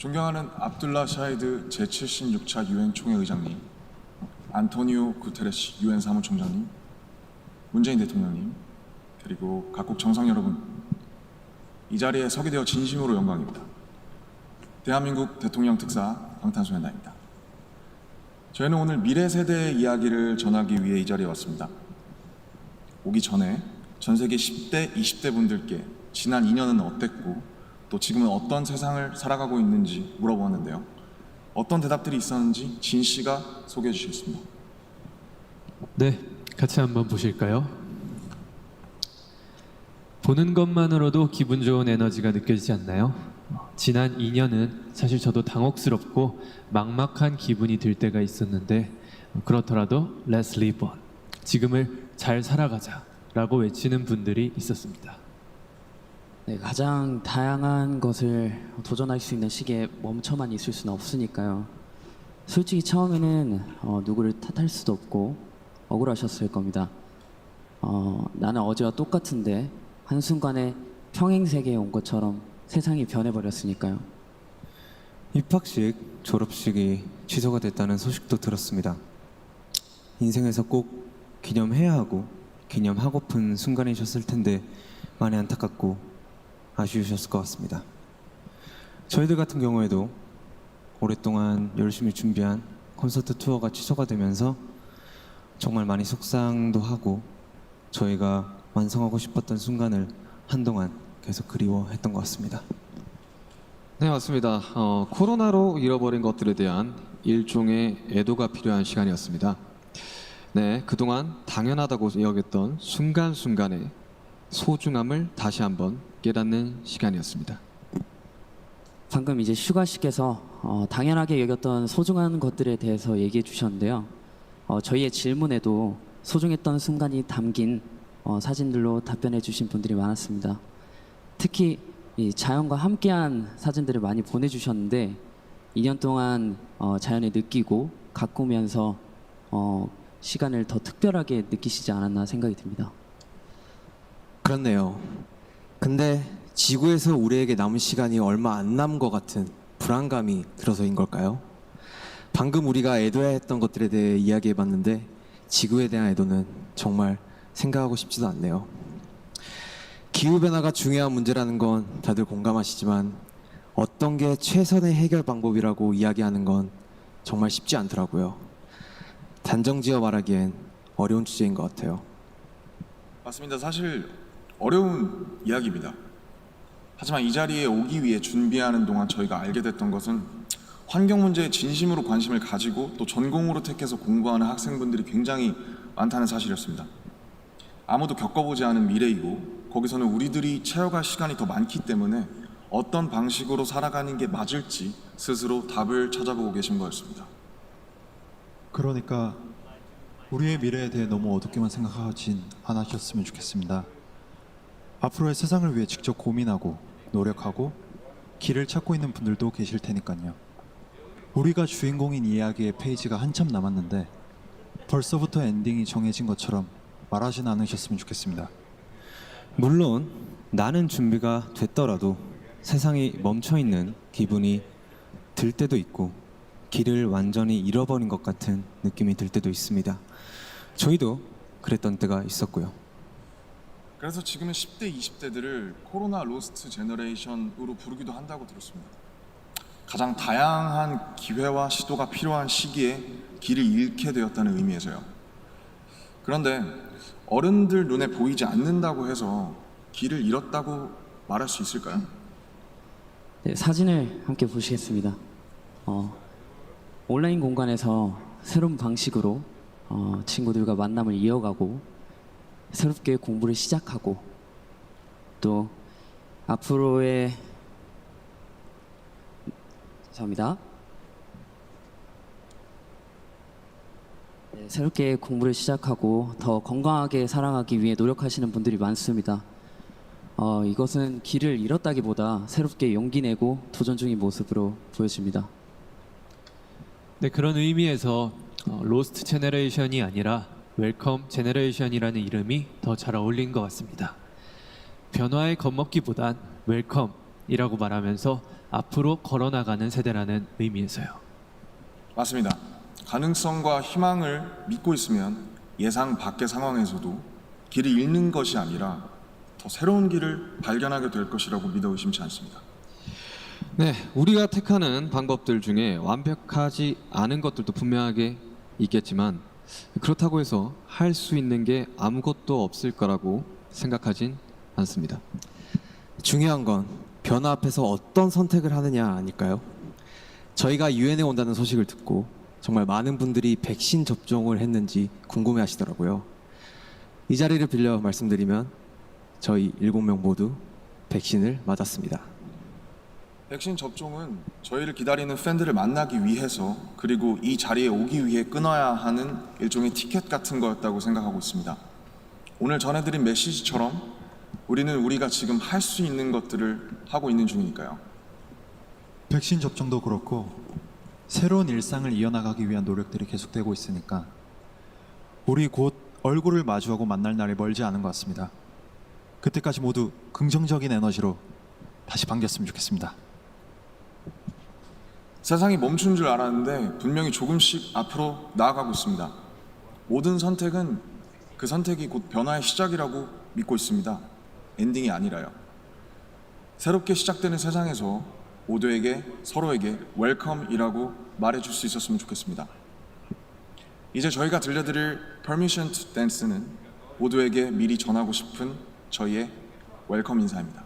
존경하는 압둘라 샤히드 제76차 유엔 총회의장님, 안토니오 구테레시 유엔 사무총장님, 문재인 대통령님, 그리고 각국 정상 여러분, 이 자리에 서게 되어 진심으로 영광입니다. 대한민국 대통령 특사 방탄소년단입니다. 저희는 오늘 미래 세대의 이야기를 전하기 위해 이 자리에 왔습니다. 오기 전에 전 세계 10대, 20대 분들께 지난 2년은 어땠고 또 지금은 어떤 세상을 살아가고 있는지 물어보았는데요. 어떤 대답들이 있었는지 진 씨가 소개해 주시겠습니다. 네, 같이 한번 보실까요? 보는 것만으로도 기분 좋은 에너지가 느껴지지 않나요? 지난 2년은 사실 저도 당혹스럽고 막막한 기분이 들 때가 있었는데 그렇더라도 Let's live on, 지금을 잘 살아가자 라고 외치는 분들이 있었습니다. 네, 가장 다양한 것을 도전할 수 있는 시기에 멈춰만 있을 수는 없으니까요. 솔직히 처음에는 누구를 탓할 수도 없고 억울하셨을 겁니다. 나는 어제와 똑같은데 한순간에 평행세계에 온 것처럼 세상이 변해버렸으니까요. 입학식, 졸업식이 취소가 됐다는 소식도 들었습니다. 인생에서 꼭 기념해야 하고 기념하고픈 순간이셨을 텐데 많이 안타깝고 아쉬우셨을 것 같습니다. 저희들 같은 경우에도 오랫동안 열심히 준비한 콘서트 투어가 취소가 되면서 정말 많이 속상도 하고 저희가 완성하고 싶었던 순간을 한동안 계속 그리워했던 것 같습니다. 네, 맞습니다. 코로나로 잃어버린 것들에 대한 일종의 애도가 필요한 시간이었습니다. 네, 그동안 당연하다고 여겼던 순간순간의 소중함을 다시 한번 깨닫는 시간이었습니다. 방금 이제 슈가 씨께서 당연하게 여겼던 소중한 것들에 대해서 얘기해 주셨는데요. 저희의 질문에도 소중했던 순간이 담긴 사진들로 답변해 주신 분들이 많았습니다. 특히 이 자연과 함께한 사진들을 많이 보내주셨는데 2년 동안 자연을 느끼고 가꾸면서 시간을 더 특별하게 느끼시지 않았나 생각이 듭니다. 그렇네요. 근데 지구에서 우리에게 남은 시간이 얼마 안 남은 것 같은 불안감이 들어서인 걸까요? 방금 우리가 애도해야 했던 것들에 대해 이야기해봤는데 지구에 대한 애도는 정말 생각하고 싶지도 않네요. 기후변화가 중요한 문제라는 건 다들 공감하시지만 어떤 게 최선의 해결 방법이라고 이야기하는 건 정말 쉽지 않더라고요. 단정지어 말하기엔 어려운 주제인 것 같아요. 맞습니다. 사실 어려운 이야기입니다. 하지만 이 자리에 오기 위해 준비하는 동안 저희가 알게 됐던 것은 환경 문제에 진심으로 관심을 가지고 또 전공으로 택해서 공부하는 학생분들이 굉장히 많다는 사실이었습니다. 아무도 겪어보지 않은 미래이고 거기서는 우리들이 채워갈 시간이 더 많기 때문에 어떤 방식으로 살아가는 게 맞을지 스스로 답을 찾아보고 계신 거였습니다. 그러니까 우리의 미래에 대해 너무 어둡게만 생각하진 않으셨으면 좋겠습니다. 앞으로의 세상을 위해 직접 고민하고 노력하고 길을 찾고 있는 분들도 계실 테니까요. 우리가 주인공인 이야기의 페이지가 한참 남았는데 벌써부터 엔딩이 정해진 것처럼 말하진 않으셨으면 좋겠습니다. 물론 나는 준비가 됐더라도 세상이 멈춰있는 기분이 들 때도 있고 길을 완전히 잃어버린 것 같은 느낌이 들 때도 있습니다. 저희도 그랬던 때가 있었고요. 그래서 지금은 10대, 20대들을 코로나 로스트 제너레이션으로 부르기도 한다고 들었습니다. 가장 다양한 기회와 시도가 필요한 시기에 길을 잃게 되었다는 의미에서요. 그런데 어른들 눈에 보이지 않는다고 해서 길을 잃었다고 말할 수 있을까요? 네, 사진을 함께 보시겠습니다. 온라인 공간에서 새로운 방식으로 친구들과 만남을 이어가고 새롭게 공부를 시작하고 또 앞으로의 죄송합니다. 네, 새롭게 공부를 시작하고 더 건강하게 살아가기 위해 노력하시는 분들이 많습니다. 이것은 길을 잃었다기보다 새롭게 용기 내고 도전 중인 모습으로 보여집니다. 네, 그런 의미에서 로스트 제너레이션이 아니라 웰컴 제너레이션이라는 이름이 더 잘 어울린 것 같습니다. 변화에 겁먹기보단 웰컴, 이라고 말하면서 앞으로 걸어나가는 세대라는 의미에서요. 맞습니다. 가능성과 희망을 믿고 있으면 예상 밖의 상황에서도 길을 잃는 것이 아니라 더 새로운 길을 발견하게 될 것이라고 믿어 의심치 않습니다. 네, 우리가 택하는 방법들 중에 완벽하지 않은 것들도 분명하게 있겠지만 그렇다고 해서 할 수 있는 게 아무것도 없을 거라고 생각하진 않습니다. 중요한 건 변화 앞에서 어떤 선택을 하느냐 아닐까요? 저희가 유엔에 온다는 소식을 듣고 정말 많은 분들이 백신 접종을 했는지 궁금해하시더라고요. 이 자리를 빌려 말씀드리면 저희 7명 모두 백신을 맞았습니다. 백신 접종은 저희를 기다리는 팬들을 만나기 위해서 그리고 이 자리에 오기 위해 끊어야 하는 일종의 티켓 같은 거였다고 생각하고 있습니다. 오늘 전해드린 메시지처럼 우리는 우리가 지금 할 수 있는 것들을 하고 있는 중이니까요. 백신 접종도 그렇고 새로운 일상을 이어나가기 위한 노력들이 계속되고 있으니까 우리 곧 얼굴을 마주하고 만날 날이 멀지 않은 것 같습니다. 그때까지 모두 긍정적인 에너지로 다시 반겼으면 좋겠습니다. 세상이 멈춘 줄 알았는데 분명히 조금씩 앞으로 나아가고 있습니다. 모든 선택은 그 선택이 곧 변화의 시작이라고 믿고 있습니다. 엔딩이 아니라요. 새롭게 시작되는 세상에서 모두에게 서로에게 웰컴이라고 말해줄 수 있었으면 좋겠습니다. 이제 저희가 들려드릴 Permission to Dance는 모두에게 미리 전하고 싶은 저희의 웰컴 인사입니다.